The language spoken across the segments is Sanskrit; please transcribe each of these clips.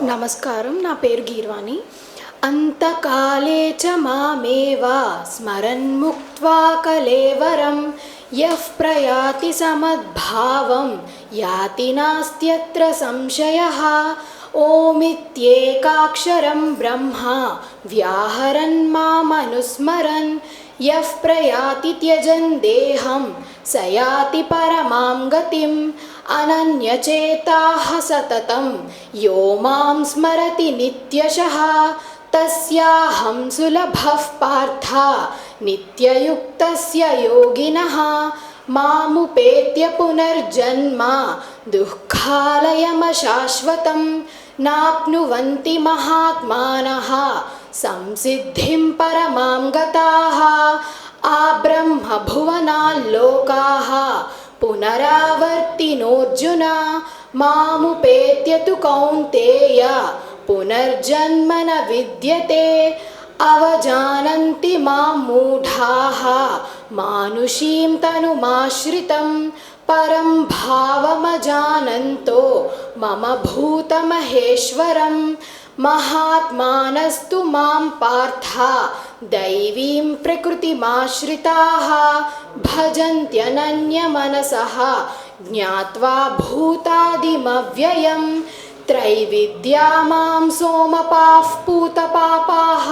నమస్కారం. నా పేరు గీర్వాణి. అంతకాలే చ మామేవ స్మరన్ముక్త్వా కలేవరం యః ప్రయాతి సమద్భావం యాతి నాస్త్యత్ర సంశయః. ఓమిత్యేకాక్షరం బ్రహ్మ వ్యాహరన్ మామనుస్మరన్ యః ప్రయాతి త్యజన్ దేహం స యాతి పరమాం గతిం. అనన్యచేతాః సతతం యో మాం స్మరతి నిత్యశః తస్యాహం సులభః పార్థ నిత్యయుక్తస్య యోగినః. మాముపేత్య పునర్జన్మ దుఃఖాలయమశాశ్వతం నాప్నువంతి మహాత్మానః సంసిద్ధిం పరమాం గతాః. ఆ బ్రహ్మ భువనాల్లోకాః పునరావర్తినోర్జున మాముపేత్య తు కౌంతేయ పునర్జన్మ న విద్యతే. అవజానంతి మాం మూఢాః మానుషీం తనుమాశ్రితం పరం భావమజానంతో మమ భూతమహేశ్వరం. మహాత్మానస్తు మాం పార్థ దైవీం ప్రకృతిమాశ్రితాః భజంత్యనన్యమనసః జ్ఞాత్వా భూతాదిమవ్యయం. త్రైవిద్యా మాం సోమపాః పూతపాపాః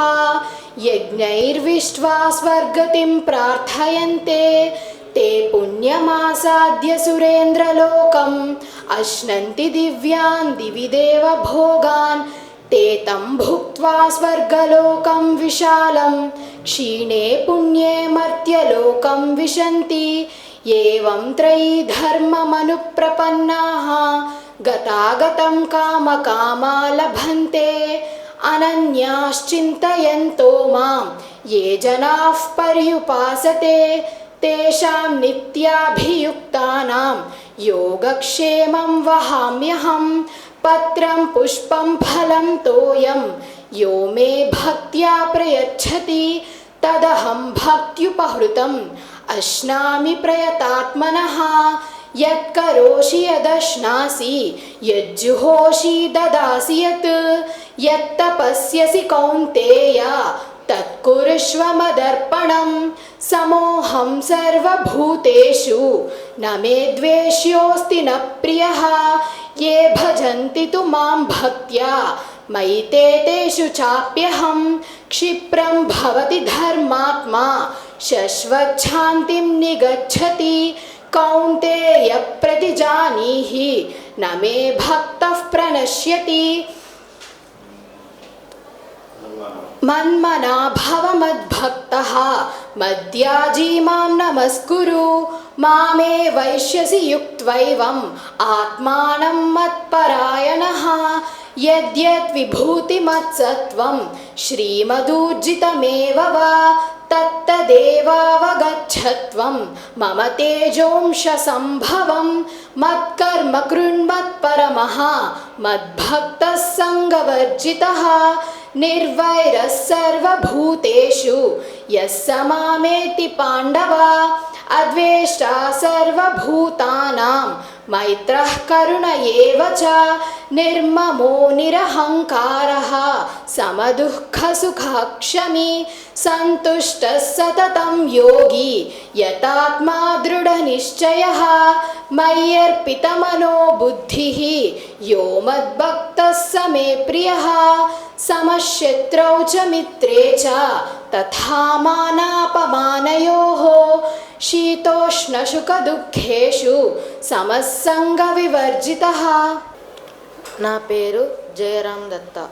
యజ్ఞైర్విష్ట్వా స్వర్గతిం ప్రార్థయంతే. తే పుణ్యమాసాద్య సురేంద్రలోకం అశ్నంతి దివ్యాన్ దివి దేవ భోగాన్. ते तं भुक्त्वा स्वर्गलोकं विशालं क्षीणे पुण्ये मर्त्यलोकं विशन्ति. एवं त्रयी धर्ममनुप्रपन्नाः गतागतं कामकामा लभन्ते. अनन्याश्चिन्तयन्तो मां ये जनाः पर्युपासते तेषां नित्याभियुक्तानां योगक्षेमं वहाम्यहं. पत्रं पुष्पं फलं तोयं यो मे भक्त्या प्रयच्छति तदहं भक्त्युपहृतम् अश्नामि प्रयतात्मनः. यत्करोषि यदश्नासि यज्जुहोषि ददासि यत् यत्तपस्यसि कौन्तेय तत्कुरुष्व मदर्पणं. समोऽहं सर्वभूतेषु न मे द्वेष्योऽस्ति न प्रियः. ये भजन्ति तु मां भक्त्या मयि ते तेषु चाप्यहं. क्षिप्रं भवति धर्मात्मा शश्वच्छान्तिं निगच्छति. कौन्तेय प्रतिजानीहि न मे भक्तः प्रणश्यति. मन्मना भव मद्भक्तः मद्याजी मां नमस्कुरु. मामे वैश्यसि युक्त्वैवम् आत्मानं मत्परायणः. यद्यद् विभूतिमत्सत्त्वं श्रीमदूर्जितमेव वा तत्तदेवावगच्छत्वं मम तेजोंशसम्भवं. मत्कर्म कृण्मत्परमः मद्भक्तः सङ्गवर्जितः. निर्वैरः सर्वभूतेषु यः स मामेति पाण्डव. अद्वेष्टा सर्वभूतानां मैत्रः करुण एव च. निर्ममो निरहङ्कारः समदुःखसुखः क्षमी. सन्तुष्टः सततं योगी यतात्मा दृढनिश्चयः. मय्यर्पितमनो बुद्धिः यो मद्भक्तः स मे प्रियः. समशत्रौ च मित्रे च तथा मानापमानयोः. शीतोष्णसुखदुःखेषु समस्सङ्गविवर्जितः. నా పేరు జయరామ్ దత్త.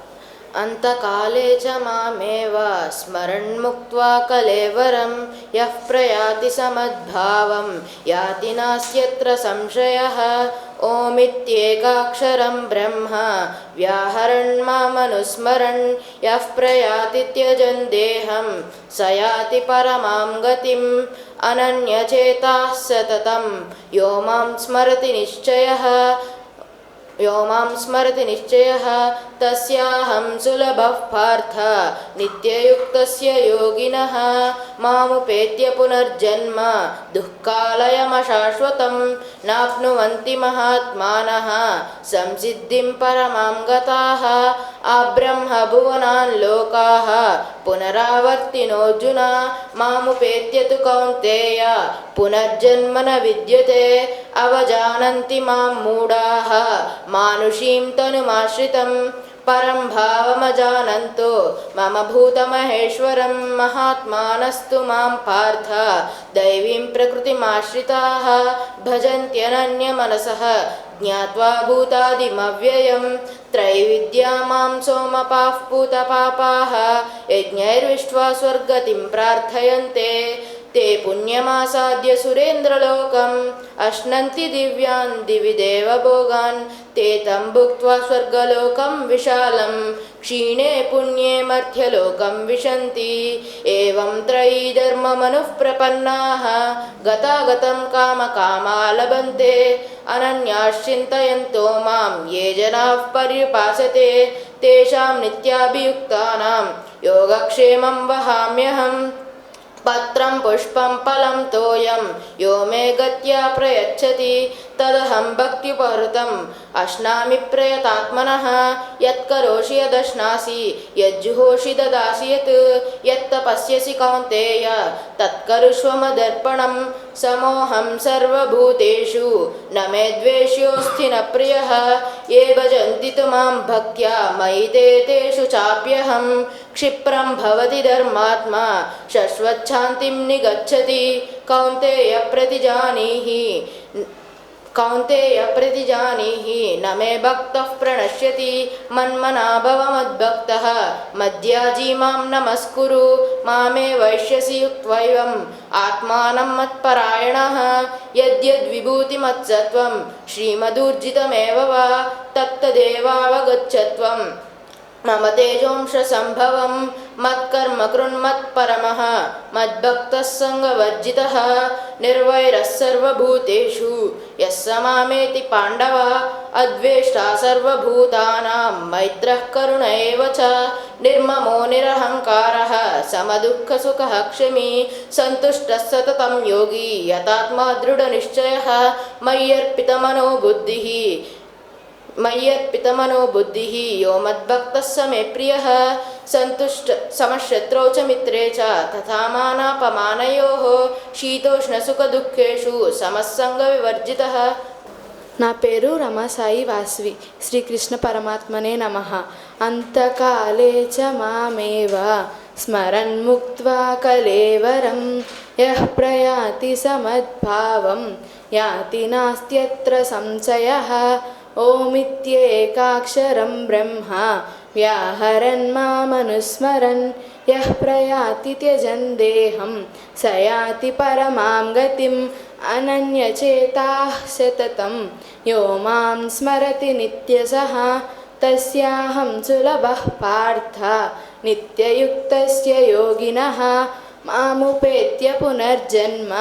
అంతకాలే చ మామేవ స్మరన్ముక్త్వా కలేవరం యః ప్రయాతి సమద్భావం యాతి నాస్త్యత్ర సంశయః. ఓమిత్యేకాక్షరం బ్రహ్మ వ్యాహరన్ మామనుస్మరన్ యః ప్రయాతి త్యజన్ దేహం స యాతి పరమాం గతిం. అనన్యచేతాః సతతం యో మాం స్మరతి నిశ్చయః. यो मां स्मरति निश्चयः तस्याहं सुलभः पार्थ नित्ययुक्तस्य योगिनः मामुपेत्य पुनर्जन्म दुःखालयमशाश्वतं नाप्नुवन्ति महात्मानः संसिद्धिं परमां गताः आब्रह्म भुवनान् लोकाः पुनरावर्तिनोऽर्जुन मामुपेत्य तु कौन्तेय पुनर्जन्म न विद्यते अवजानन्ति मां मूढाः मानुषीं तनुमाश्रितं परं भावमजानन्तो मम भूतमहेश्वरं महात्मानस्तु मां पार्थ दैवीं प्रकृतिमाश्रिताः भजन्त्यनन्यमनसः ज्ञात्वा भूतादिमव्ययं त्रैविद्या मां सोमपाः पूतपापाः यज्ञैर्विष्ट्वा स्वर्गतिं प्रार्थयन्ते ते पुण्यमासाद्य सुरेन्द्रलोकम् अश्नन्ति दिव्यान् दिवि देवभोगान् ते तं भुक्त्वा स्वर्गलोकं विशालं क्षीणे पुण्ये मर्त्यलोकं विशन्ति एवं त्रयी धर्ममनुः प्रपन्नाः गतागतं कामकामा लभन्ते अनन्याश्चिन्तयन्तो मां ये जनाः पर्युपासते तेषां नित्याभियुक्तानां योगक्षेमं वहाम्यहम् पत्रं पुष्पं फलं तोयं यो मे गत्या प्रयच्छति तदहं भक्त्युपहृतम् अश्नामि प्रयतात्मनः यत्करोषि यदश्नासि यज्जुहोषि ददासि यत्तपस्यसि कौन्तेय तत्करुष्व मदर्पणं समोऽहं सर्वभूतेषु न मे द्वेष्योऽस्ति न प्रियः ये भजन्ति तु मां भक्त्या मयि ते तेषु चाप्यहं क्षिप्रं भवति धर्मात्मा शाश्वच्छान्तिं निगच्छति कौन्तेय प्रतिजानीहि न मे भक्तः प्रणश्यति मन्मना भव मद्भक्तः मद्याजी मां नमस्कुरु मामे वैश्यसि युक्त्वैवम् आत्मानं मत्परायणः यद्यद्विभूतिमत्सत्त्वं श्रीमदूर्जितमेव वा तत्तदेवावगच्छत्वम् मम तेजोंशसम्भवं मत्कर्म कृन्मत्परमः मद्भक्तः सङ्गवर्जितः निर्वैरः सर्वभूतेषु यः स मामेति पाण्डव अद्वेष्टा सर्वभूतानां मैत्रः करुण एव च निर्ममो निरहङ्कारः समदुःखसुखः क्षमी सन्तुष्टः सततं योगी यतात्मा दृढनिश्चयः मय्यर्पितमनो बुद्धिः यो मद्भक्तः स मे प्रियः सन्तुष्ट समशत्रौ च मित्रे च तथा मानापमानयोः शीतोष्णसुखदुःखेषु समस्सङ्गविवर्जितः. నా పేరు రమాసాయి వాస్వి. శ్రీకృష్ణ పరమాత్మనే నమః. అంతకాలే చ మామేవ స్మరన్ముక్త్వా కలేవరం యః ప్రయాతి సమద్భావం యాతి నాస్త్యత్ర సంశయః. ఓమిత్యేకాక్షరం బ్రహ్మ వ్యాహరన్ మామనుస్మరన్ యః ప్రయాతి త్యజన్ దేహం స యాతి పరమాం గతిం. అనన్యచేతాః సతతం యో మాం స్మరతి నిత్యసః తస్యాహం సులభః పార్థ నిత్యయుక్తస్య యోగినః మాముపేత్య పునర్జన్మ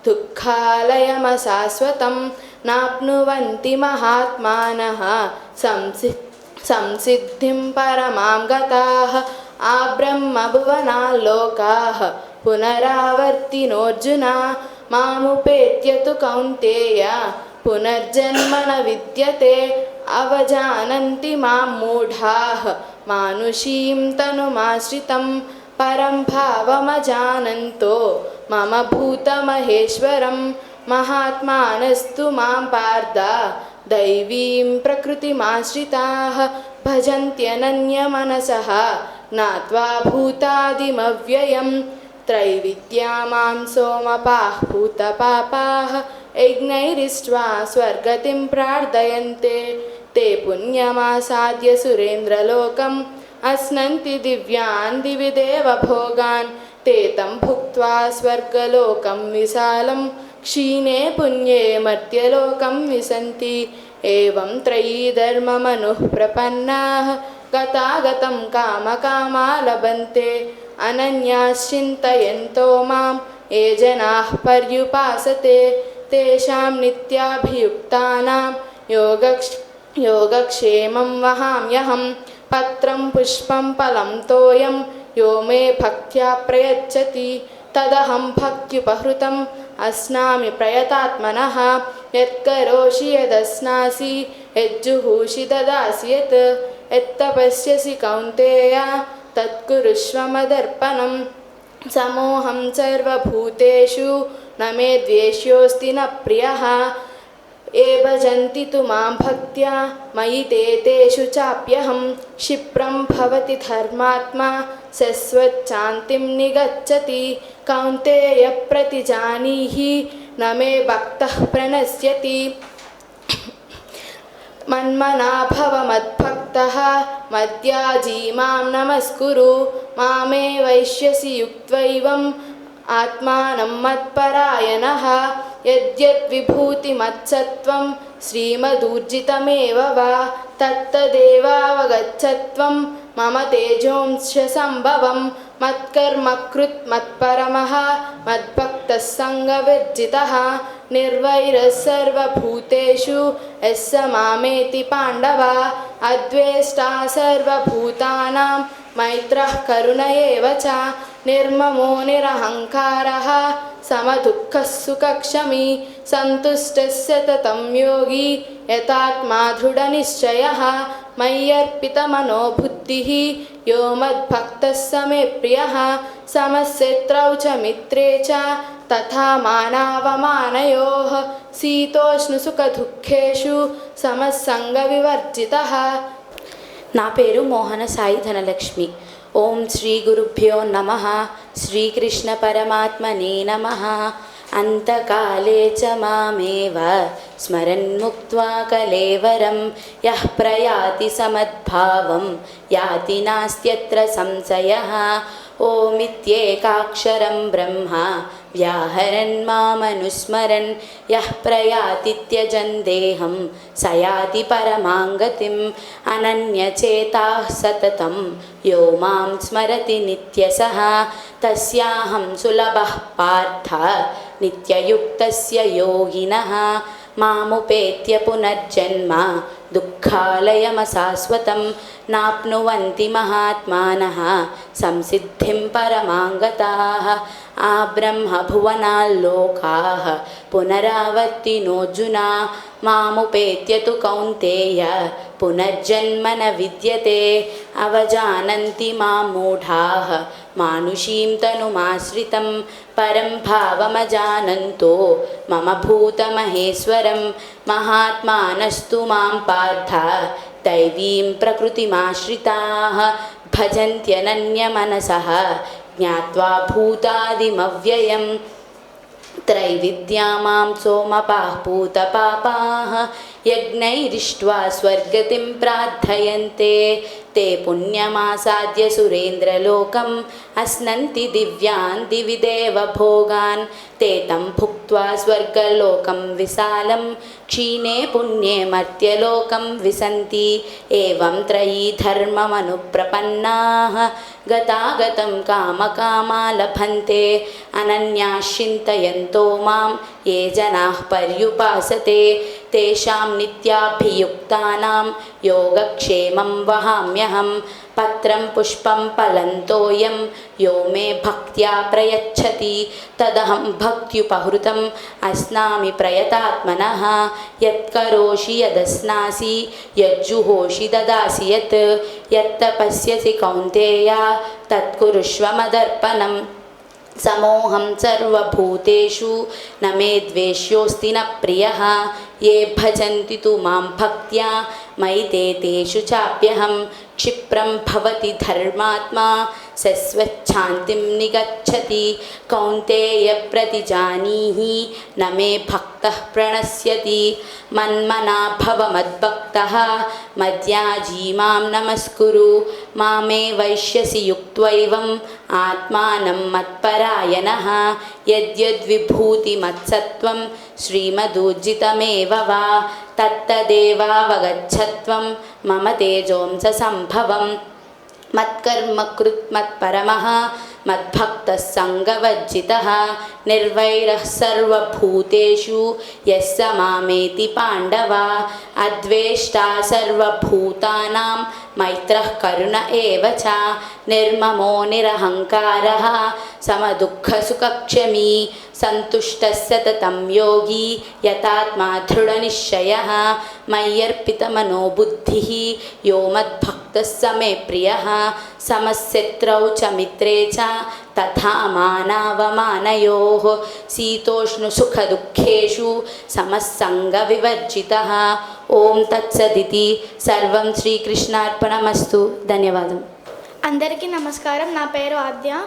దుఃఖాలయమశాశ్వతం నాప్నువంతి మహాత్మానః సంసిద్ధిం పరమాం గతాః ఆబ్రహ్మభువనాల్లోకాః పునరావర్తినోऽర్జున మాముపేత్య తు కౌంతేయ పునర్జన్మ న విద్యతే అవజానంతి మాం మూఢాః మానుషీం తనుమాశ్రితం పరం భావమజానంతో మమ భూతమహేశ్వరం మహాత్మానస్తు మాం పార్థ దైవీం ప్రకృతిమాశ్రితాః భజంత్యనన్యమనసః జ్ఞాత్వా భూతాదిమవ్యయం. त्रैविद्या मां सोमपाः भूतपापाः यज्ञैरिष्ट्वा स्वर्गतिं प्रार्थयन्ते ते पुण्यमासाद्य सुरेन्द्रलोकम् अश्नन्ति दिव्यान् दिवि देवभोगान् ते तं भुक्त्वा स्वर्गलोकं विशालं क्षीणे पुण्ये मर्त्यलोकं विशन्ति एवं त्रयी धर्ममनुः प्रपन्नाः गतागतं कामकामा लभन्ते అనన్యాశ్చింతయంతో మాం ఏ జనాః పర్యుపాసతే తేషాం నిత్యాభియుక్తానాం योगक्षेमं वहाम्यहं पत्रं पुष्पं फलं तोयं यो मे भक्त्या प्रयच्छति तदहं भक्त्युपहृतम् अस्नामि प्रयतात्मनः यत्करोषि यदस्नासि यज्जुहूषि ददासि यत् यत्तपस्यसि कौन्तेय तत्कुरुष्व मदर्पणम् समोऽहं सर्वभूतेषु न मे द्वेष्योऽस्ति न प्रियः ये भजन्ति तु मां भक्त्या मयि ते तेषु चाप्यहं क्षिप्रं भवति धर्मात्मा शश्वच्छान्तिं निगच्छति कौन्तेय प्रतिजानीहि न मे भक्तः प्रणश्यति मन्मना भव मद्भक्तः मद्याजी मां नमस्कुरु मामे वैश्यसि युक्त्वैवम् आत्मानं मत्परायणः यद्यद्विभूतिमत्सत्त्वं श्रीमदूर्जितमेव वा तत्तदेवावगच्छत्वं मम तेजोंश्च सम्भवं मत्कर्मकृत् मत्परमः मद्भक्तः सङ्गवर्जितः निर्वैरः सर्वभूतेषु यः स मामेति पाण्डव अद्वेष्टा सर्वभूतानां मैत्रः करुण एव च निर्ममो निरहङ्कारः समदुःखः सुखक्षमी सन्तुष्टः सततं योगी यतात्मा दृढनिश्चयः मय्यर्पितमनो बुद्धिः यो मद्भक्तः स मे प्रियः समशत्रौ च मित्रे च तथा मानावमानयोः शीतोष्णसुखदुःखेषु समसङ्गविवर्जितः. నా పేరు మోహన సాయి ధనలక్ష్మి. ఓం శ్రీ గురుభ్యో నమః. శ్రీకృష్ణ పరమాత్మనే నమః. అంతకాలే చ మామేవ స్మరన్ముక్త్వా కలేవరం యః ప్రయాతి సమద్భావం యాతి నాస్త్యత్ర సంశయః. ఓమిత్యేకాక్షరం బ్రహ్మ వ్యాహరన్ మామనుస్మరన్ యః ప్రయాతిత్యజన్ దేహం స యాతి పరమాంగతిం. అనన్యచేతాః సతతం యో మాం స్మరతి నిత్యసః తస్యాహం సులభః పార్థ నిత్యయుక్తస్య యోగినః. మాముపేత్య పునర్జన్మ దుఃఖాలయమశాశ్వతం నాప్నువంతి మహాత్మానః సంసిద్ధిం పరమాంగతాః. ఆ బ్రహ్మభువనాల్లోకాః పునరావర్తినోऽర్జున మాముపేత్య తు కౌంతేయ పునర్జన్మ న విద్యతే. అవజానంతి మాం మూఢాః మానుషీం తనుమాశ్రితం పరం భావమజానంతో మమ భూతమహేశ్వరం. మహాత్మానస్తు మాం పార్థ దైవీం ప్రకృతిమాశ్రితాః భజంత్యనన్యమనసః జ్ఞాత్వా భూతాదిమవ్యయం. त्रैविद्या मां सोमपाः पूतपापाः यज्ञैरिष्ट्वा स्वर्गतिं प्रार्थयन्ते. ते पुण्यमासाद्य सुरेन्द्रलोकम् अश्नन्ति दिव्यान् दिवि देवभोगान्. ते तं भुक्त्वा स्वर्गलोकं विशालं क्षीणे पुण्ये मर्त्यलोकं विशन्ति. एवं त्रयी धर्ममनुप्रपन्नाः गतागतं कामकामा लभन्ते. अनन्याश्चिन्तयन्तो मां ये जनाः पर्युपासते तेषां नित्याभियुक्तानां योगक्षेमं वहाम्यहं. पत्रं पुष्पं फलं तोयं यो मे भक्त्या प्रयच्छति तदहं भक्त्युपहृतम् अस्नामि प्रयतात्मनः. यत्करोषि यदस्नासि यज्जुहोषि ददासि यत् यत्तपस्यसि कौन्तेय तत्कुरुष्व मदर्पणम्. समोऽहं सर्वभूतेषु न मे द्वेष्योऽस्ति न प्रियः. ये भजन्ति तु मां भक्त्या मयि ते तेषु चाप्यहं. क्षिप्रं भवति धर्मात्मा शश्वच्छान्तिं निगच्छति. कौन्तेय प्रतिजानीहि न मे भक्तः प्रणश्यति. मन्मना भव मद्भक्तः मद्याजी मां नमस्कुरु मामे वैश्यसि युक्त्वैवम् आत्मानं मत्परायणः. यद्यद्विभूतिमत्सत्त्वं श्रीमदूर्जितमेव वा तत्तदेवावगच्छत्वं मम तेजोंस सम्भवम्. मत्कर्मकृत् मत्परमः मद्भक्तः सङ्गवर्जितः निर्वैरः सर्वभूतेषु यः स मामेति पाण्डव अद्वेष्टा सर्वभूतानां मैत्रः करुण एव च निर्ममो निरहङ्कारः समदुःखसुखक्षमी सन्तुष्टः सततं योगी यतात्मा दृढनिश्चयः मय्यर्पितमनो बुद्धिः यो मद्भक्तः स मे प्रियः समशत्रौ च मित्रे च तथा मानावमानयोः शीतोष्णसुखदुःखेषु समस्सङ्गविवर्जितः ఓం తత్సదితి సర్వం శ్రీకృష్ణార్పణమస్తు. ధన్యవాదం. అందరికీ నమస్కారం. నా పేరు ఆద్య.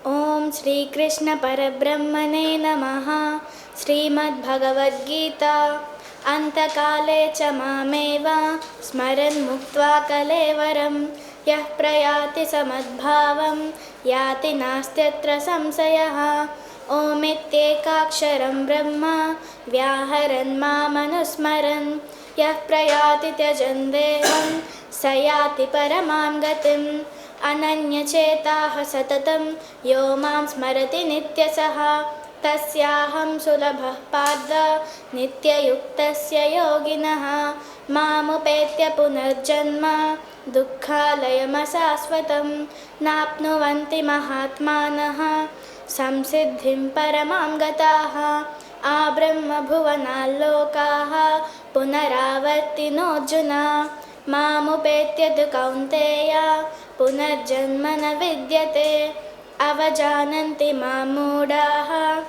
ఓం శ్రీకృష్ణ పరబ్రహ్మణే నమః. శ్రీమద్భగవద్గీత అంతకాలే చ మామేవ స్మరన్ ముక్త్వా కలేవరం యః ప్రయాతి సమద్భావం యాతి నాస్త్యత్ర సంశయః. ఓమిత్యేకాక్షరం బ్రహ్మ వ్యాహరన్ మామనుస్మరన్ యః ప్రయాతి త్యజన్ దేవం స యాతి పరమాం గతిం. అనన్యచేతాః సతతం యో మాం స్మరతి నిత్యసః తస్యాహం సులభః పార్థ నిత్యయుక్తస్య యోగినః. మాముపేత్య పునర్జన్మ దుఃఖాలయమశాశ్వతం నాప్నువంతి మహాత్మానః సంసిద్ధిం పరమాం గతాః. ఆ బ్రహ్మభువనాల్లోకాః పునరావర్తినోऽర్జున. మాముపేత్య తు కౌంతేయ పునర్జన్మ న విద్యతే. అవజానంతి మాం మూఢాః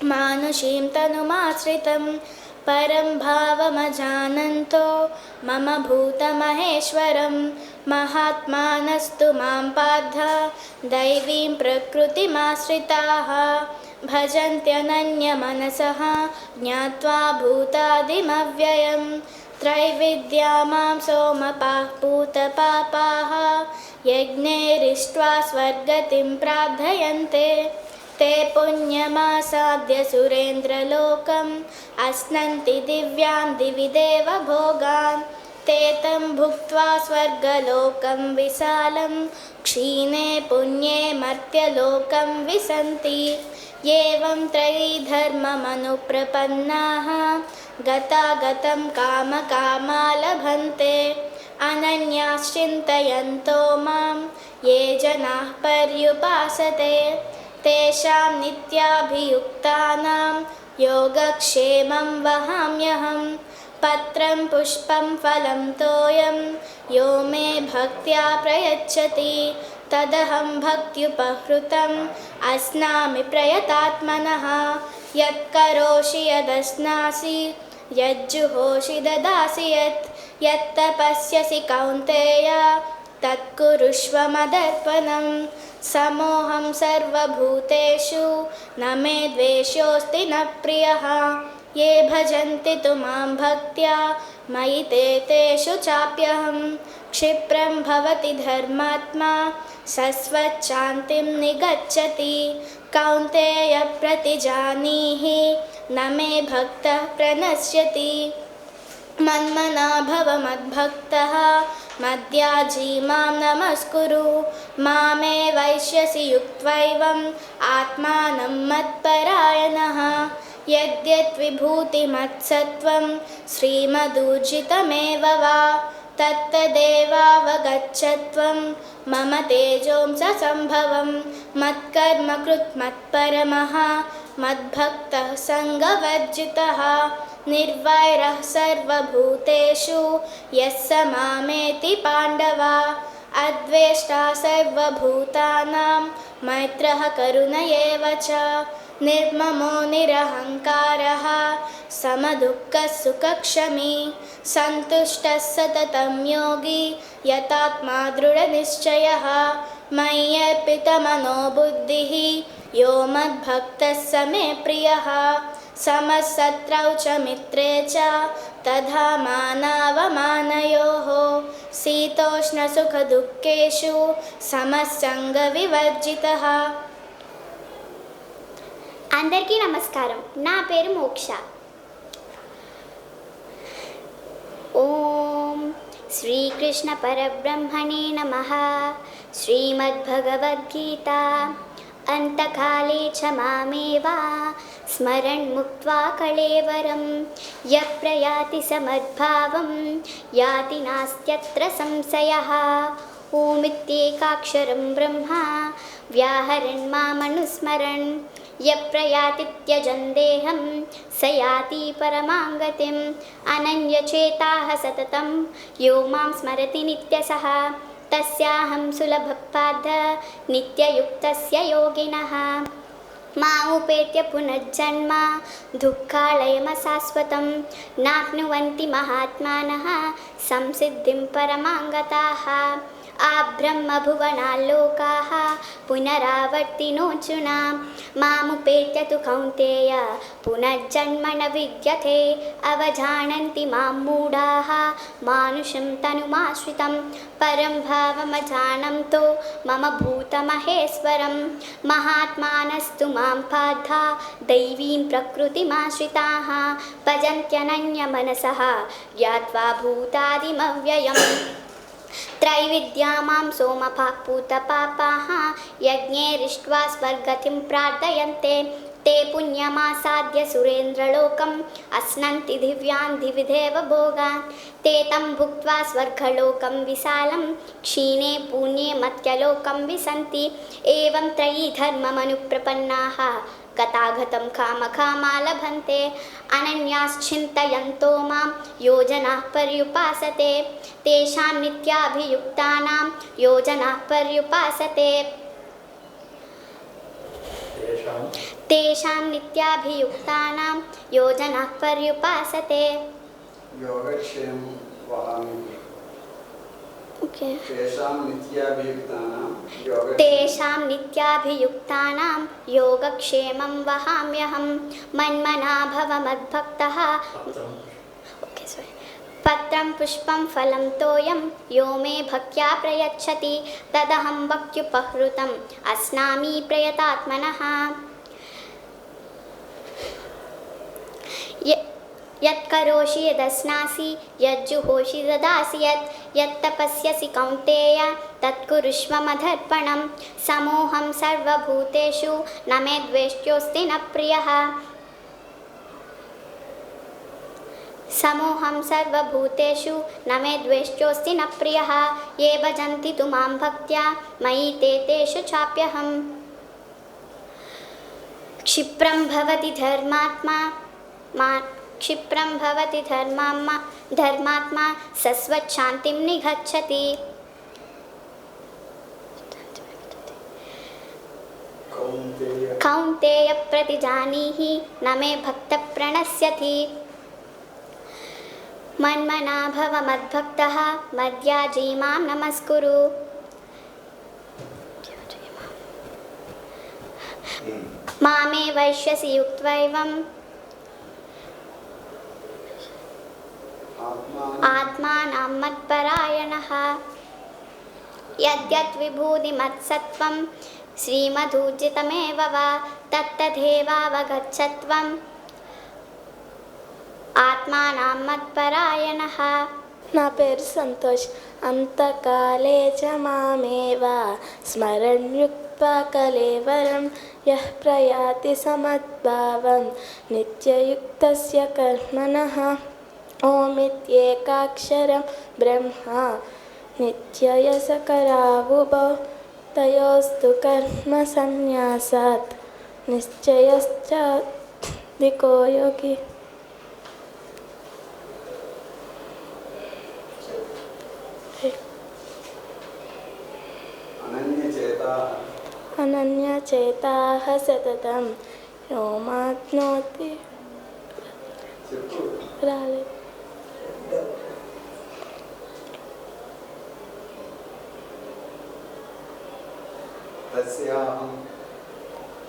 మానుషీం తనుమాశ్రితం పరం భావమజానంతో మమ భూతమహేశ్వరం. మహాత్మానస్తు మాం పార్థ దైవీం ప్రకృతిమాశ్రితాః భజంత్యనన్యమనసః జ్ఞాత్వా భూతాదిమవ్యయం. త్రైవిద్యా మాం సోమపాః పూతపాపాః యజ్ఞైరిష్ట్వా స్వర్గతిం ప్రార్థయంతే. ते पुण्यमासाद्य सुरेन्द्रलोकम् अश्नन्ति दिव्यां दिवि देवभोगान्. ते तं भुक्त्वा स्वर्गलोकं विशालं क्षीणे पुण्ये मर्त्यलोकं विशन्ति. एवं त्रयीधर्ममनुप्रपन्नाः गतागतं कामकामा लभन्ते. अनन्याश्चिन्तयन्तो मां ये जनाः पर्युपासते तेषां नित्याभियुक्तानां योगक्षेमं वहाम्यहं. पत्रं पुष्पं फलं तोयं यो मे भक्त्या प्रयच्छति तदहं भक्त्युपहृतम् अस्नामि प्रयतात्मनः. यत्करोषि यदश्नासि यज्जुहोषि ददासि यत्तपस्यसि कौन्तेय तत्कुरुष्व मदर्पणं. समोहं सर्वभूतेषु न मे द्वेषोऽस्ति न प्रियः. ये भजन्ति तु मां भक्त्या मयि ते तेषु चाप्यहं. क्षिप्रं भवति धर्मात्मा सस्वच्छान्तिं निगच्छति. कौन्तेय प्रतिजानीहि न मे भक्तः प्रणश्यति. मन्मना भव मद्भक्तः मद्याजी मां नमस्कुरु. मामे वैश्यसि युक्त्वैवम् आत्मानं मत्परायणः. यद्यत् विभूतिमत्सत्त्वं श्रीमदूर्जितमेव वा तत्तदेवावगच्छत्वं मम तेजोंस सम्भवं. मत्कर्म कृत् मत्परमः मद्भक्तः सङ्गवर्जितः निर्वैरः सर्वभूतेषु यः स मामेति पाण्डव अद्वेष्टा सर्वभूतानां मैत्रः करुण एव च निर्ममो निरहङ्कारः समदुःखसुखक्षमी सन्तुष्टः सततं योगी यतात्मा दृढनिश्चयः मय्यर्पितमनो बुद्धिः यो मद्भक्तः स मे प्रियः समशत्रौ च मित्रे च तथा मानावमानयोः शीतोष्णसुखदुःखेषु समस्सङ्गविवर्जितः. అందరికీ నమస్కారం. నా పేరు మోక్ష. ఓం श्रीकृष्णपरब्रह्मणे नमः। श्रीमद्भगवद्गीता। अंतकाले च मामेव स्मरन् मुक्त्वा कलेवरं यः प्रयाति समद्भावं याति नास्त्यत्र संशयः। ओमित्येकाक्षरं ब्रह्म व्याहरन् मामनुस्मरन् यः प्रयाति त्यजन् देहं स याति परमां गतिम्। अनन्यचेताः सततं यो मां स्मरति नित्यशः तस्याहं सुलभपाद नित्ययुक्तस्य योगिनः। मामुपेत्य पुनर्जन्म दुःखालयमशाश्वतं नाप्नुवन्ति महात्मानः संसिद्धिं परमां गताः। आब्रह्मभुवनाल्लोकाः पुनरावर्तिनोऽर्जुन मामुपेत्य तु कौन्तेय पुनर्जन्म न विद्यते। अवजानन्ति मां मूढाः मानुषं तनुमाश्रितं परं भावमजानन्तो मम भूतमहेश्वरं। महात्मानस्तु मां पार्था दैवीं प्रकृतिमाश्रिताः भजन्त्यनन्यमनसः ज्ञात्वा भूतादिमव्ययम्। त्रैविद्या मां सोमपापूतपापाः यज्ञैरिष्ट्वा स्वर्गतिं प्रार्थयन्ते ते पुण्यमासाद्य सुरेन्द्रलोकम् अश्नन्ति दिव्यान् दिविधेव भोगान्। ते तं भुक्त्वा स्वर्गलोकं विशालं क्षीणे पुण्ये मत्यलोकं विशन्ति। एवं त्रयी धर्ममनुप्रपन्नाः गतागतं कामकामा लभन्ते। अनन्याश्चिन्तयन्तो मां योजनाः पर्युपासते तेषां नित्याभियुक्तानां योजनाः पर्युपासते। तेषां नित्याभियुक्तानां योजनाः पर्युपासते। योगक्षेमं वहामि। तेषां नित्याभियुक्तानां योगक्षेमं वहाम्यहं। मन्मना भव मद्भक्तः पत्रं पुष्पं फलं तोयं यो मे भक्त्या प्रयच्छति तदहं भक्त्युपहृतम् अस्नामि प्रयतात्मनः। यत्करोषि यदश्नासि यज्जुहोषि ददासि यत्तपस्यसि कौन्तेय तत्कुरुष्व मदर्पणं। समोहं सर्वभूतेषु न मे द्वेष्ट्योऽस्ति न प्रियः। समोहं सर्वभूतेषु न मे द्वेष्ट्योऽस्ति न प्रियः। ये भजन्ति तु मां भक्त्या मयि ते तेषु चाप्यहम्। क्षिप्रं भवति धर्मात्मा सस्वच्छान्तिं निगच्छति। कौन्तेय प्रतिजानीहि न मे भक्तः प्रणश्यति। मन्मना भव मद्भक्तः मद्याजी मां नमस्कुरु। मामे वैश्यसि युक्त्वैवम् आत्मानं मत्परायणः। यद्यत् विभूतिमत्सत्त्वं श्रीमधूर्जितमेव वा तत्तदेवावगच्छत्वम् आत्मानं मत्परायणः। నా పేరు సంతోష్. అంతకాలే చ మామేవ స్మరణ్యుక్త్వా కలేవరం యః ప్రయాతి సమద్భావం నిత్యయుక్తస్య కర్మణః. ఓమిత్యేకాక్షరం బ్రహ్మ నిత్యయసకరావుభౌ తయోస్తు కర్మ సన్యాసాత్ నిశ్చయశ్చాధికో యోగి. అనన్యచేతాః సతతం యో మాప్నోతి రాలేదు.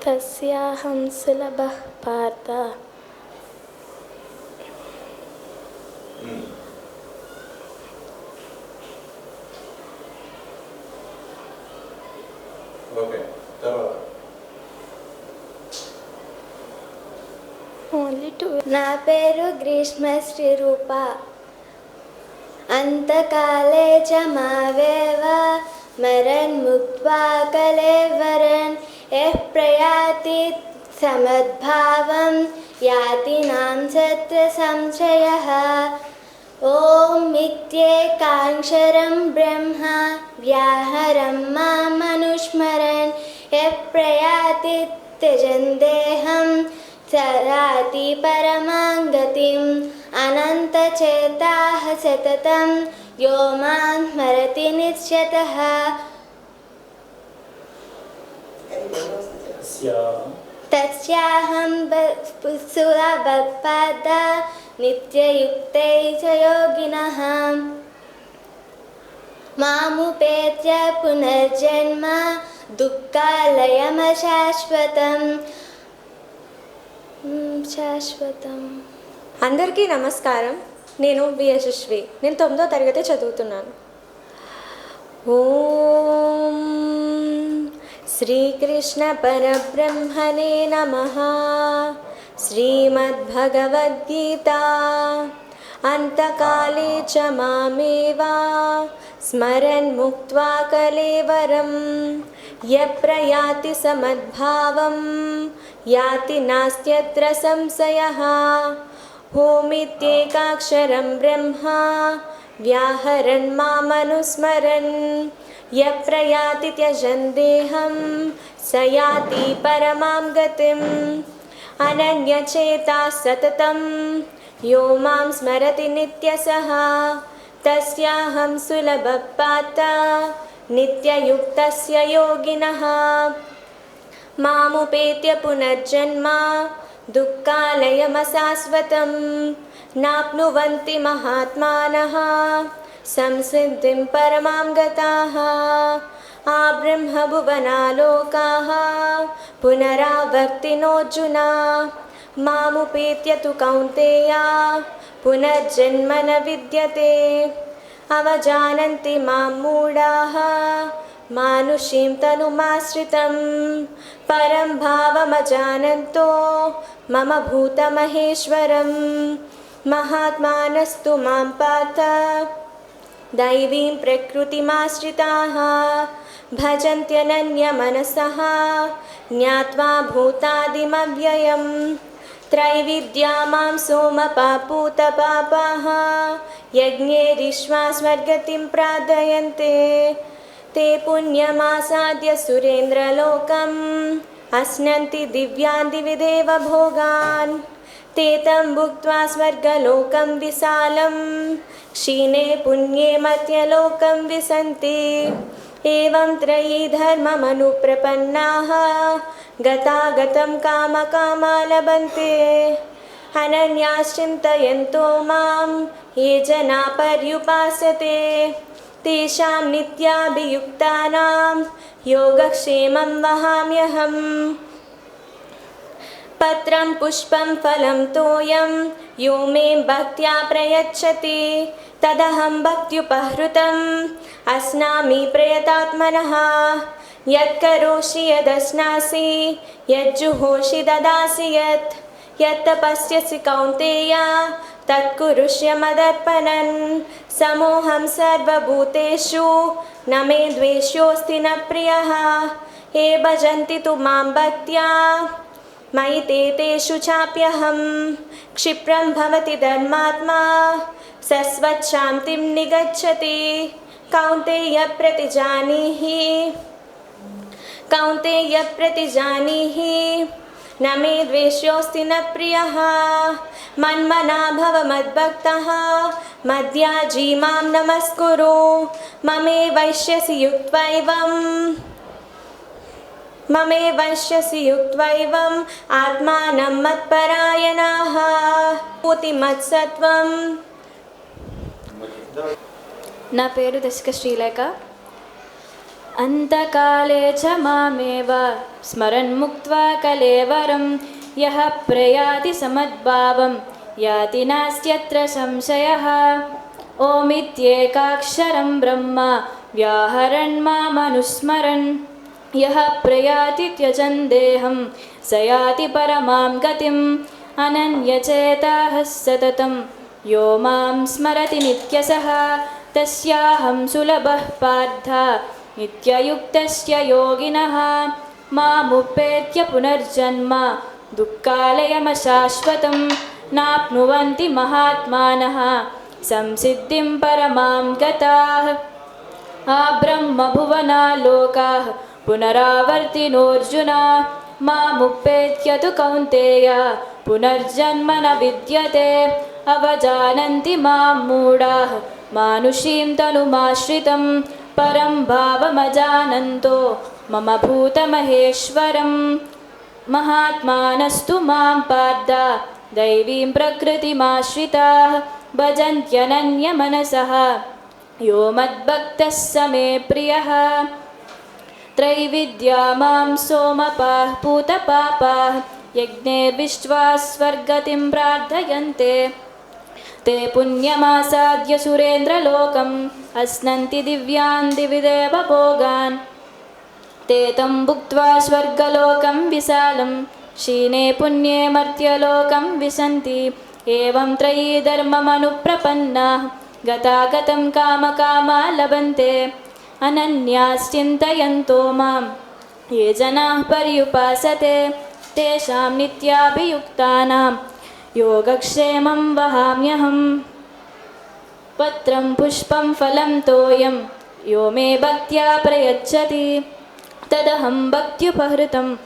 తస్యాహం సులభః పార్థ. నా పేరు గ్రీష్మశ్రీ రూప. अन्तकाले च मावेव स्मरन्मुक्त्वा कलेवरन् यः प्रयाति समद्भावं याति नाम तत्र संशयः ॐ इत्येकाक्षरं ब्रह्म व्याहरं मामनुस्मरन् यः प्रयाति त्यजन्देहं सयाति परमां गतिम् अनन्तचेताः सततं यो मां स्मरति नित्यतः तस्याहं सुलभपादा नित्ययुक्ते च योगिनः मामुपेत्य पुनर्जन्म दुःखालयमशाश्वतम् శాశ్వతం. అందరికీ నమస్కారం. నేను వి యశస్వి. నేను 9వ తరగతి చదువుతున్నాను. ఓం శ్రీకృష్ణ పరబ్రహ్మణే నమః. శ్రీమద్భగవద్గీత. అంతకాలే చ మామేవా స్మరన్ముక్త్వా కలేవరం యప్రయాతి సమద్భావం యాతి నాస్త్యత్ర సంశయః. ఓమిత్యేకాక్షరం బ్రహ్మ వ్యాహరన్ మామనుస్మరన్ యప్రయాతి త్యజన్దేహం సయాతి పరమాం గతిం. అనన్యచేతా సతతం యో మాం స్మరతి నిత్యసః తస్యాహం సులభపాత నిత్యయుక్తస్య యోగినః. మాముపేత్య పునర్జన్మ దుఃఖాలయమశాశ్వతం నాప్నువంతి మహాత్మానః సంసిద్ధిం పరమాం గతాః. ఆ బ్రహ్మభువనాలోకాః పునరావర్తినోऽర్జున మాముపేత్య తు కౌంతేయ పునర్జన్మ న విద్యతే. అవజానంతి మాం మూఢాః మానుషీం తనుమాశ్రితం పరం భావమజానంతో మమ భూతమహేశ్వరం. మహాత్మానస్తు మాం పార్థ దైవీం ప్రకృతిమాశ్రితాః భజంత్యనన్యమనసః జ్ఞాత్వా భూతాదిమవ్యయం. त्रैविद्या मां सोमपापूतपापाः यज्ञैरिष्वा स्वर्गतिं प्रार्थयन्ते. ते पुण्यमासाद्य सुरेन्द्रलोकम् अश्नन्ति दिव्यान् दिवि देवभोगान्. ते तं भुक्त्वा स्वर्गलोकं विशालं क्षीणे पुण्ये मर्त्यलोकं विशन्ति. एवं त्रयी धर्ममनुप्रपन्नाः गतागतं कामकामा लभन्ते. अनन्याश्चिन्तयन्तो मां ये जना पर्युपासते तेषां नित्याभियुक्तानां योगक्षेमं वहाम्यहम्. पत्रं पुष्पं फलं तोयं यो मे भक्त्या प्रयच्छति तदहं भक्त्युपहृतम् अस्नामि प्रयतात्मनः. यत्करोषि यदश्नासि यज्जुहोषि ददासि यत्तपस्यसि कौन्तेय तत्कुरुष्य मदर्पणन्. समोऽहं सर्वभूतेषु न मे द्वेष्योऽस्ति न प्रियः. ये भजन्ति तु मां भक्त्या मयि ते तेषु चाप्यहं. क्षिप्रं भवति धर्मात्मा सस्वच्छान्तिं निगच्छति. कौन्तेय प्रतिजानीहि न मे द्वेष्योऽस्ति न प्रियः. मन्मना भव मद्भक्तः मद्याजी मां नमस्कुरु. ममेवैष्यसि युक्त्वैवम् आत्मानं मत्परायणाः. पूतिमत्सत्वम्. నా పేరు దశక శ్రీలేఖ. అంతకాలే చ మామేవ స్మరన్ముక్త్వా కలేవరం యః ప్రయాతి సమద్భావం యాతి నాస్త్యత్ర సంశయః. ఓమిత్యేకాక్షరం బ్రహ్మ వ్యాహరన్ మామనుస్మరన్ యః ప్రయాతి త్యజన్ దేహం సయాతి పరమాం గతిం. అనన్యచేతాః సతతం यो मां स्मरति नित्यसः तस्याहं सुलभः पार्थ नित्ययुक्तस्य योगिनः मामुपेत्य पुनर्जन्म दुःखालयमशाश्वतं नाप्नुवन्ति महात्मानः संसिद्धिं परमां गताः आब्रह्मभुवनालोकाः पुनरावर्तिनोऽर्जुन मामुपेत्य तु कौन्तेय पुनर्जन्म न विद्यते अवजानन्ति मां मूढाः मानुषीं तनुमाश्रितं परं भावमजानन्तो मम भूतमहेश्वरं महात्मानस्तु मां पार्थ दैवीं प्रकृतिमाश्रिताः भजन्त्यनन्यमनसः यो मद्भक्तः स मे प्रियः त्रैविद्या मां सोमपाः पूतपापाः यज्ञैर्विष्ट्वा स्वर्गतिं प्रार्थयन्ते ते पुण्यमासाद्य सुरेन्द्रलोकम् अश्नन्ति दिव्यान् दिवि देवभोगान् ते तं भुक्त्वा स्वर्गलोकं विशालं क्षीणे पुण्ये मर्त्यलोकं विशन्ति एवं त्रयी धर्ममनुप्रपन्नाः गतागतं कामकामा लभन्ते अनन्याश्चिन्तयन्तो मां ये जनाः पर्युपासते तेषां नित्याभियुक्तानां योगक्षेमं वहाम्यहम् पत्रं पुष्पं फलं तोयं यो मे भक्त्या प्रयच्छति तदहं भक्त्युपहृतम्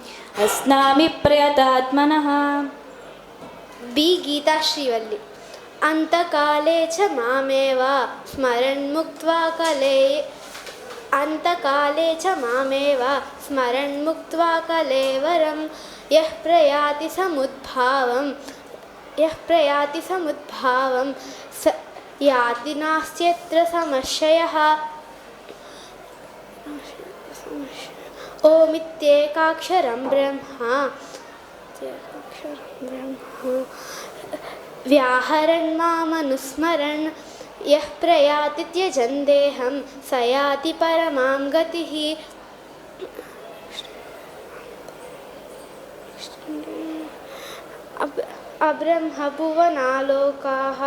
अस्नामि प्रयतात्मनः। बी गीता श्रीवल्ली। अंतकाले च मामेव स्मरन् मुक्त्वा कलेवरं यः प्रयाति समुद्भावं स याति नास्त्यत्र संशयः। ओमित्येकाक्षरं ब्रह्म व्याहरन् मामनुस्मरन् यः प्रयाति त्यजन् देहं स याति परमां गतिः। अब्रह्मभुवनालोकाः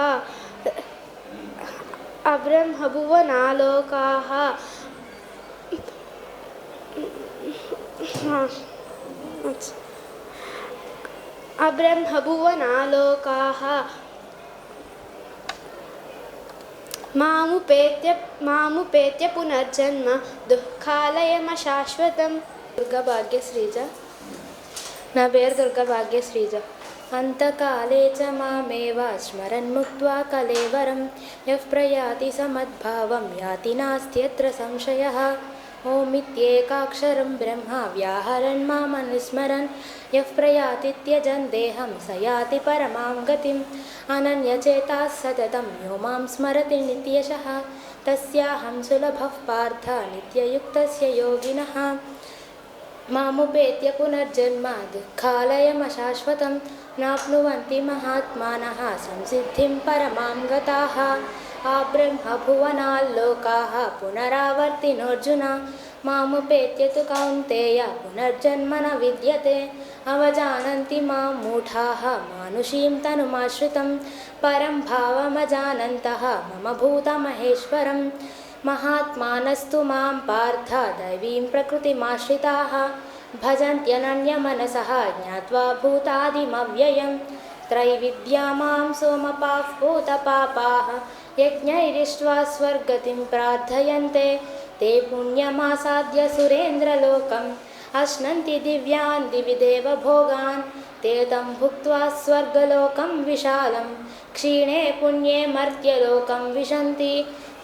మాముపేత్య పునర్జన్మ దుఃఖాలయమశాశ్వతం. దుర్గా భాగ్యశ్రీజ. నా పేరు దుర్గా భాగ్యశ్రీజ. అంతకాలే చ మామేవ స్మరన్ముక్త్వా కలేవరం యః ప్రయాతి సమద్భావం యాతి నాస్త్యత్ర సంశయः. ఓమిత్యేకాక్షరం బ్రహ్మ వ్యాహరన్ మామనుస్మరన్ యః ప్రయాతి త్యజన్ దేహం స యాతి పరమాం గతిం. అనన్యచేతాः సతతం యో మాం స్మరతి నిత్యశః తస్యాహం సులభః పార్థ నిత్యయుక్తస్య యోగినः. మాముపేత్య పునర్జన్మ దుఃఖాలయమశాశ్వతం నాప్నువంతి మహాత్మానः సంసిద్ధిం పరమాం గతాః. ఆబ్రహ్మభువనాల్లోకాः పునరావర్తినోऽర్జున మాముపేత్య తు కౌంతేయ పునర్జన్మ న విద్యతే. అవజానంతి మాం మూఢాः మానుషీం తనుమాశ్రితం పరం భావమజానంతः మమ భూతమహేశ్వరం. महात्मानस्तु मां पार्थ दैवीं प्रकृतिमाश्रिताः भजन्त्यनन्यमनसः ज्ञात्वा भूतादिमव्ययं. त्रैविद्या मां सोमपाः पूतपापाः यज्ञैरिष्ट्वा स्वर्गतिं प्रार्थयन्ते ते पुण्यमासाद्य सुरेन्द्रलोकम् अश्नन्ति दिव्यान् दिवि देवभोगान्. ते तं भुक्त्वा स्वर्गलोकं विशालं क्षीणे पुण्ये मर्त्यलोकं विशन्ति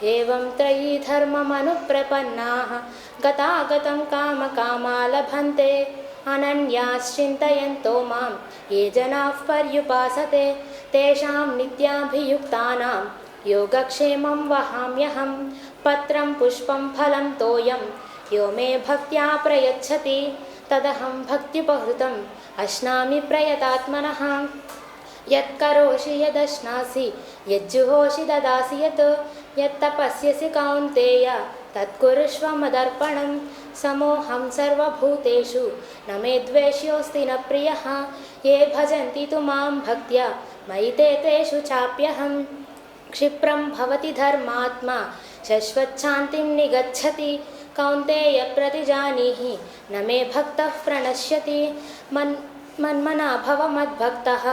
एवं त्रयी धर्ममनुप्रपन्नाः गतागतं कामकामा लभन्ते अनन्याश्चिन्तयन्तो मां ये जनाः पर्युपासते तेषां नित्याभियुक्तानां योगक्षेमं वहाम्यहं. पत्रं पुष्पं फलं तोयं यो मे भक्त्या प्रयच्छति तदहं भक्त्युपहृतम् अश्नामि प्रयतात्मनः. यत्करोषि यदश्नासि यज्जुहोषि ददासि यत् यत्तपस्यसि कौन्तेय तत्कुरुष्व मदर्पणं. समोऽहं सर्वभूतेषु न मे द्वेष्योऽस्ति न प्रियः. ये भजन्ति तु मां भक्त्या मयि ते तेषु चाप्यहं क्षिप्रं भवति धर्मात्मा शश्वच्छान्तिं निगच्छति कौन्तेय प्रतिजानीहि न मे भक्तः प्रणश्यति मन्मना भव मद्भक्तः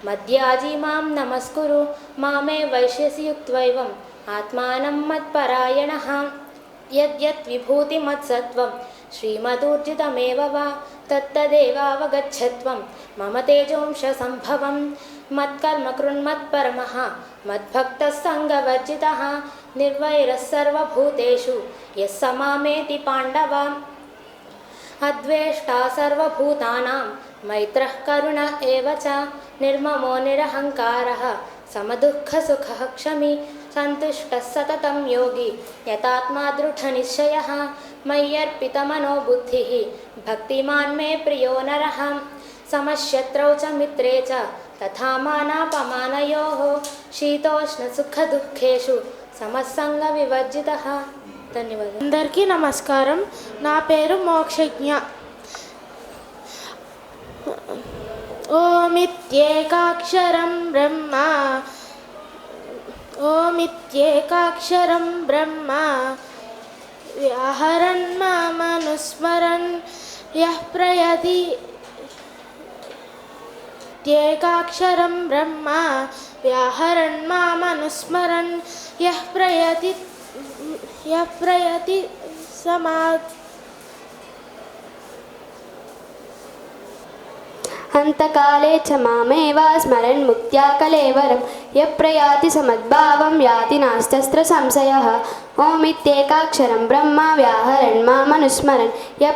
मद्याजी मां नमस्कुरु मामे वैश्यसि युक्त्वैवम् आत्मानं मत्परायणः यद्यत् विभूतिमत्सत्त्वं श्रीमदूर्जितमेव वा तत्तदेवावगच्छत्वं मम तेजोंशसम्भवं मत्कर्म कृन्मत्परमः मद्भक्तः सङ्गवर्जितः निर्वैरः सर्वभूतेषु यः स मामेति पाण्डव अद्वेष्टा सर्वभूतानां मैत्रः करुण एव च निर्ममो निरहङ्कारः समदुःखसुखः क्षमी सन्तुष्टः सततं योगी यतात्मा दृढनिश्चयः मय्यर्पितमनो बुद्धिः भक्तिमान् मे प्रियो नरः समशत्रौ च मित्रे च तथा मानापमानयोः शीतोष्णसुखदुःखेषु समस्सङ्गविवर्जितः. ధన్యవాదాలు. అందరికీ నమస్కారం. నా పేరు మోక్షజ్ఞ. ఓమిత్యేకాక్షరం బ్రహ్మ ఓమిత్యేకాక్షరం బ్రహ్మ వ్యాహరన్ మామనుస్మరన్ యః ప్రయతి ఏకాక్షరం బ్రహ్మ వ్యాహరన్ మామనుస్మరన్ యః ప్రయతి సమాధ్ అంతకాలే చ మామేవ స్మరన్ ముక్త్యా కలేవరం యః ప్రయాతి సమద్భావం యాతి నాస్త్యస్త్ర సంశయః. ఓమిత్యేకాక్షరం బ్రహ్మ వ్యాహరన్ మామనుస్మరన్ యః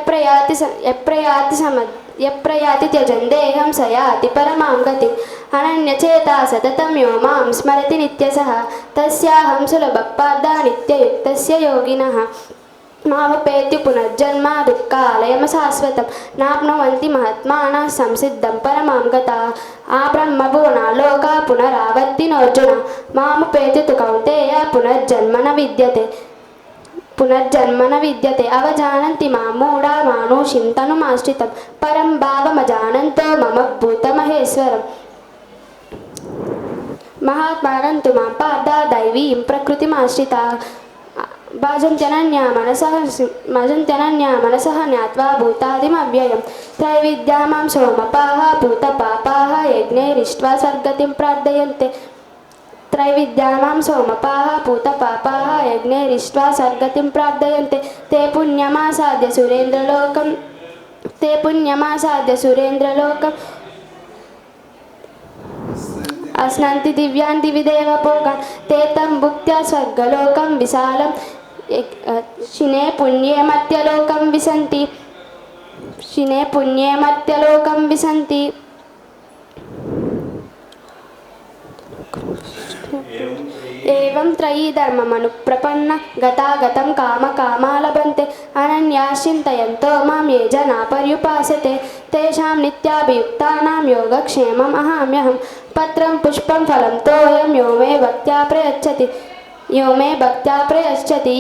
ప్రయాతి త్యజన్ దేహం స యాతి పరమాం గతిం. అనన్యచేతా సతతం యో మాం స్మరతి నిత్యసః తస్యాహం సులభః పార్థ నిత్యయుక్తస్య యోగినః. మావపేత్యు పునర్జన్మ దుఃఖాలయం శాశ్వతం నాప్నువంతి మహాత్మానః సంసిద్ధం పరమాం గతాః. ఆ బ్రహ్మభువనా లోకా పునరావర్తినోర్జున మాముపేత్య తు కౌంతేయ పునర్జన్మ న విద్యతే అవజానంతి మాం మూఢా మానుషిం తనుమాశ్రితం పరం భావమజానంతో మమ భూతమహేశ్వరం. మహాత్మానంతు మాం పార్థ దైవీం ప్రకృతిమాశ్రితాః భజంత్యనన్యా మనసః జ్ఞాత్వా భూతాదిమవ్యయం. త్రైవిద్యా మాం సోమపాః భూతపాపాః యజ్ఞైరిష్ట్వా సద్గతిం ప్రార్థయంతే. త్రైవిద్యా మాం సోమపాః భూతపాపాః యజ్ఞైరిష్ట్వా సద్గతిం ప్రార్థయంతే. తే పుణ్యమాసాద్య సురేంద్రలోకం అస్నంతి దివ్యాన్ దివిదేవ భోగాన్. తే తం భుక్త్యా స్వర్గలోకం విశాలం శినే పుణ్యే మర్త్యలోకం విశంతి. ఏవం త్రయీ ధర్మమనుప్రపన్న గతాగతం కామకామా లభంతే. అనన్యాశ్చింతయంతో మాం ఏ జనా పర్యుపాసతే తేషాం నిత్యాభియుక్తానాం యోగక్షేమం అహామ్యహం. పత్రం పుష్పం ఫలం తోయం యో మే భక్త్యా ప్రయచ్చతి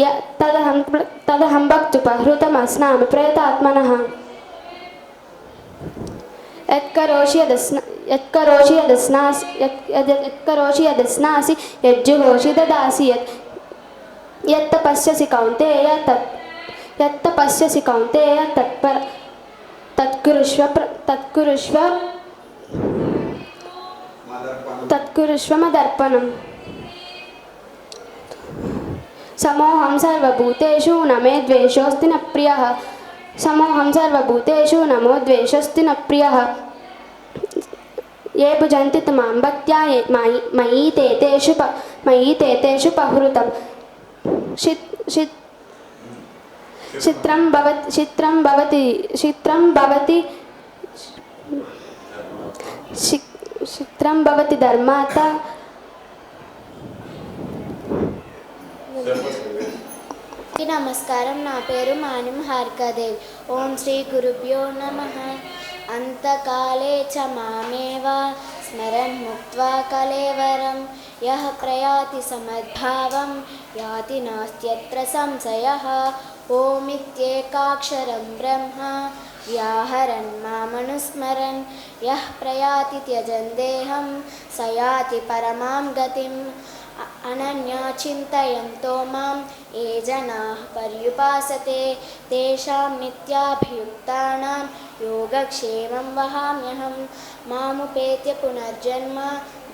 తదహం భక్తుపహృతమస్నామి ప్రయతాత్మనః. యత్కరోషి యదస్నాసి యజ్జుహోషి దదాసి. యత్తపశ్యసి కౌంతేయ తత్కురుష్వ మదర్పణం. సమోహం సర్వభూతేషు నమే ద్వేషోస్తి న ప్రియః. ఏ భుజంతి మాం భక్త్యా మయీ తేషు పహృతం. చిత్రం భవతి ధర్మాత. నమస్కారం. నా పేరు మానిం హారికాదేవి. ఓం శ్రీ గురుభ్యో నమః. అంతకాలే చ మామేవ స్మరన్ ముక్త్వా కలేవరం యః ప్రయాతి సమద్భావం యాతి నాస్త్యత్ర సంశయః. ఓమిత్యేకాక్షరం బ్రహ్మ व्याहरन् मामनुस्मरन् यः प्रयाति त्यजन् देहं स याति परमां गतिम् अनन्या चिन्तयन्तो मां ये जनाः पर्युपासते तेषां नित्याभियुक्तानां योगक्षेमं वहाम्यहं मामुपेत्य पुनर्जन्म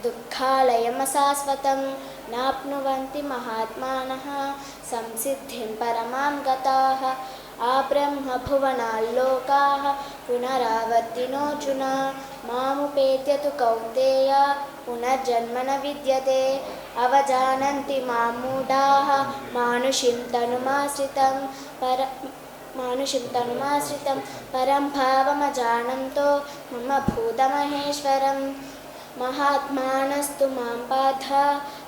दुःखालयमशाश्वतं नाप्नुवन्ति महात्मानः संसिद्धिं परमां गताः आब्रह्मभुवनाल्लोकाः पुनरावर्तिनोऽर्जुन मामुपेत्य तु कौन्तेय पुनर्जन्म न विद्यते अवजानन्ति मां मूढाः मानुषीं तनुमाश्रितं परं भावमजानन्तो मम भूतमहेश्वरं महात्मानस्तु मां पार्थ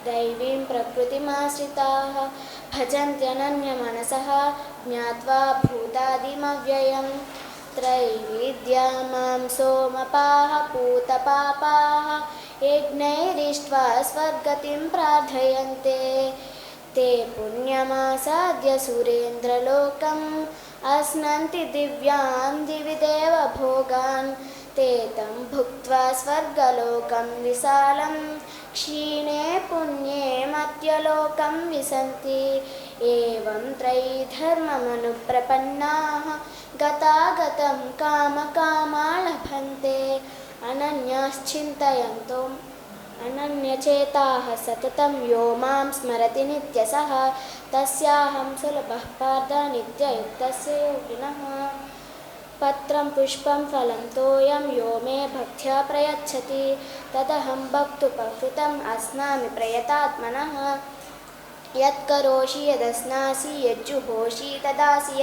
दैवीं प्रकृतिमाश्रिताः भजन्त्यनन्यमनसः ज्ञात्वा भूतादिमव्ययं त्रैविद्या मां सोमपाः पूतपापाः यज्ञैरिष्ट्वा स्वर्गतिं प्रार्थयन्ते ते पुण्यमासाद्य सुरेन्द्रलोकम् अश्नन्ति दिव्यान् दिवि देवभोगान् ते तं भुक्त्वा स्वर्गलोकं विशालं क्षीणे पुण्ये मत्यलोकं विशन्ति एवं त्रयीधर्ममनुप्रपन्नाः गतागतं कामकामा लभन्ते अनन्यचेताः सततं यो मां स्मरति नित्यसः तस्याहं सुलभः पार्थ नित्ययुक्तस्य योगिनः पत्रं पुष्पं फलं तोयं यो मे भक्त्या प्रयच्छति तदहं भक्तुपहृतम् अस्नामि प्रयतात्मनः यत्करोषि यदस्नासि यज्जुहोषि तदासि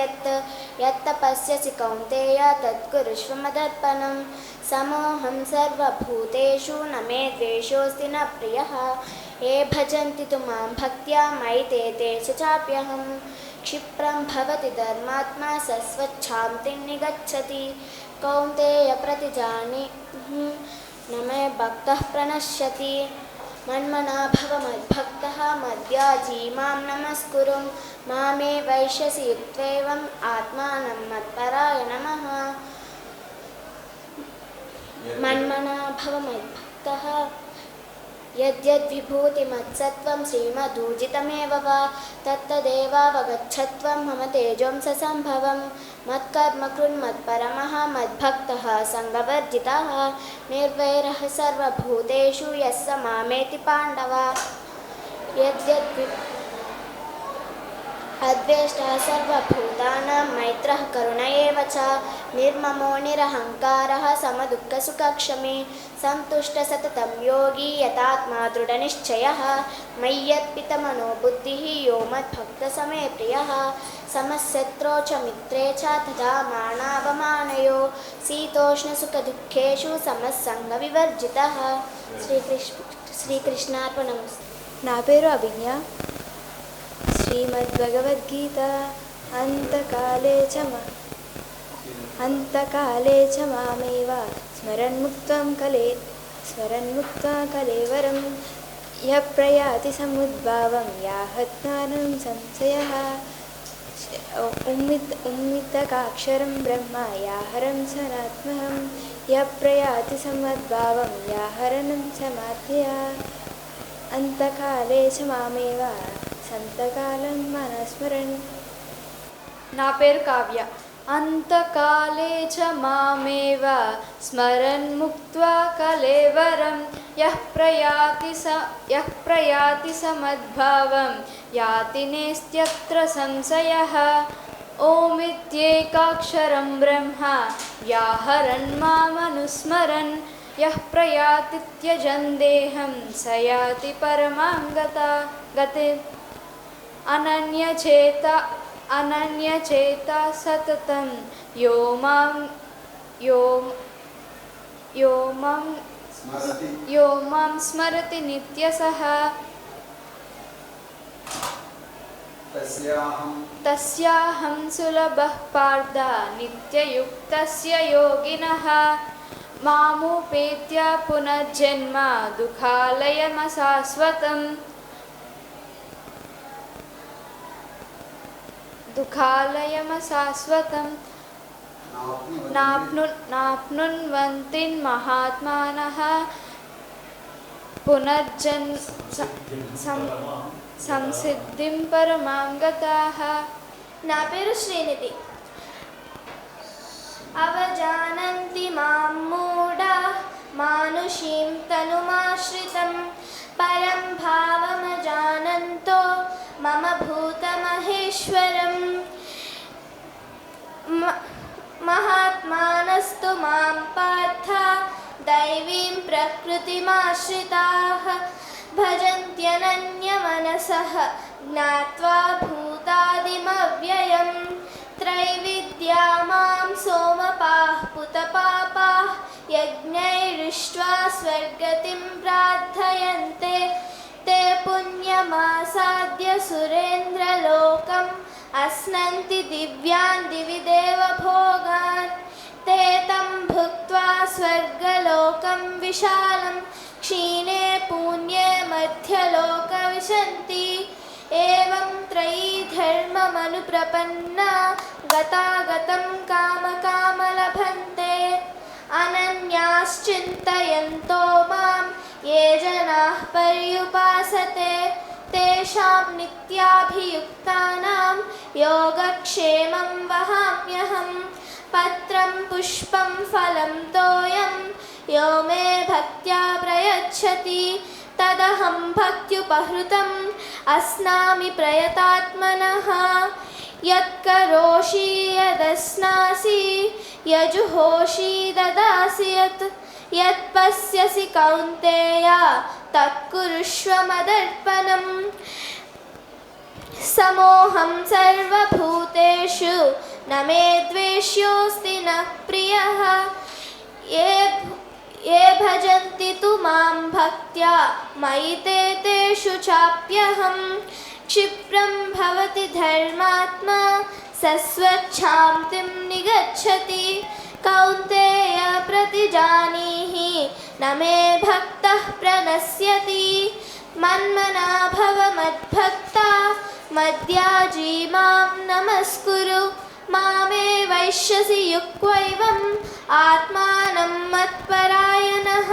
यत्तपस्यसि कौन्तेय तत्कुरुष्व मदर्पणं समोऽहं सर्वभूतेषु न मे द्वेषोऽस्ति न प्रियः ये भजन्ति तु मां भक्त्या मयि तेषु चाप्यहं क्षिप्रं भवति धर्मात्मा सस्वच्छान्तिं निगच्छति कौन्तेय प्रतिजानी न मे भक्तः प्रणश्यति मन्मना भव मद्भक्तः मद्याजी मां नमस्कुरु मामे वैश्यसि युक्त्वैवम् आत्मानं मत्परायणमः मन्मना भव मद्भक्तः यद्यद्विभूतिमत्सत्त्वं श्रीमदूर्जितमेव वा तत्तदेवावगच्छत्वं मम तेजोंससम्भवं मत्कर्म कृन्मत्परमः मद्भक्तः सङ्गवर्जितः निर्वैरः सर्वभूतेषु यः स मामेति पाण्डव अद्वेष्टा सर्वभूतानां मैत्रः करुण एव च निर्ममो निरहङ्कारः समदुःखसुखक्षमी सन्तुष्टः सततं योगी यतात्मा दृढनिश्चयः मय्यर्पितमनो बुद्धिः यो मद्भक्तसमे प्रियः समशत्रौ च मित्रे च तथा मानावमानयो शीतोष्णसुखदुःखेषु समस्सङ्गविवर्जितः శ్రీకృష్ణార్పణమస్తు. నా పేరు అభిజ్ఞ. శ్రీమద్భగవద్గీత అంతకాలే చ మామేవ స్మరన్ముక్త్వా కలేవరం యః ప్రయాతి సముద్భావం యాహజ్ఞానం సంశయః ఉమ్మితకాక్షరం బ్రహ్మ యాహరం సనాత్మహం యః ప్రయాతి సమద్భావం యాహరణం సమాధ్యయ అంతకాలే చ మామేవ సంతకాలం మనస్మరణ్. నా పేరు కావ్య. అంతకాలే చ మామేవ స్మరన్ముక్త్వా కలేవరం యః ప్రయాతి సమద్భావం యాతి నేస్త్యత్ర సంశయః ఓమిత్యేకాక్షరం బ్రహ్మ వ్యాహరన్ మామనుస్మరన్ యః ప్రయాతి త్యజన్ దేహం స యాతి పరమాం గతిం అనన్యచేత సతతం యో మాం స్మరతి నిత్యసః తస్యాహం సులభః పార్థ నిత్యయుక్తస్య యోగినః మాముపేత్య పునర్జన్మ దుఃఖాలయమశాశ్వతం నాప్నున్వంతిన్మహాత్మానః పునర్జన్ సంసిద్ధిం పరమాం గతాః. నా పేరు శ్రీనిధి. అవజానంతి మాం మూఢాః మానుషీం తనుమాశ్రితం పరం భావమజానంతో మమ భూతమహేశ్వరం. మహాత్మానస్తు మాం పార్థ దైవీం ప్రకృతిమాశ్రితాః భజంత్యనన్యమనసః జ్ఞాత్వా భూతాదిమవ్యయం. త్రైవిద్యా మాం సోమపాః పుతపాపాః యజ్ఞైరిష్ట్వా స్వర్గతిం ప్రార్థయంతే ते पुण्यमासाद्य सुरेन्द्रलोकम् अस्नन्ति दिव्यान् दिवि देवभोगान्. ते तं भुक्त्वा स्वर्गलोकं विशालं क्षीणे पुण्ये मध्यलोकविशन्ति. एवं त्रयी धर्ममनुप्रपन्ना गतागतं कामकामलभन्ते. अनन्याश्चिन्तयन्तो मां ये जनाः पर्युपासते तेषां नित्याभियुक्तानां योगक्षेमं वहाम्यहं. पत्रं पुष्पं फलं तोयं यो मे भक्त्या प्रयच्छति तदहं भक्त्युपहृतम् अस्नामि प्रयतात्मनः. यत्करोषि यदस्नासि यजुहोषि ददासि यत्पश्यसि कौन्तेय तत्कुरुष्व मदर्पणम्. समोऽहं सर्वभूतेषु न मे द्वेष्योऽस्ति न प्रियः. ये भजन्ति तु मां भक्त्या मयि ते तेषु चाप्यहं. क्षिप्रं भवति धर्मात्मा सस्वच्छान्तिं निगच्छति. कौन्तेय प्रतिजानीहि न मे भक्तः प्रणश्यति. मन्मना भव मद्भक्ता मद्याजी मां नमस्कुरु. मामे वैश्यसि युक्त्वैवम् आत्मानं मत्परायणः.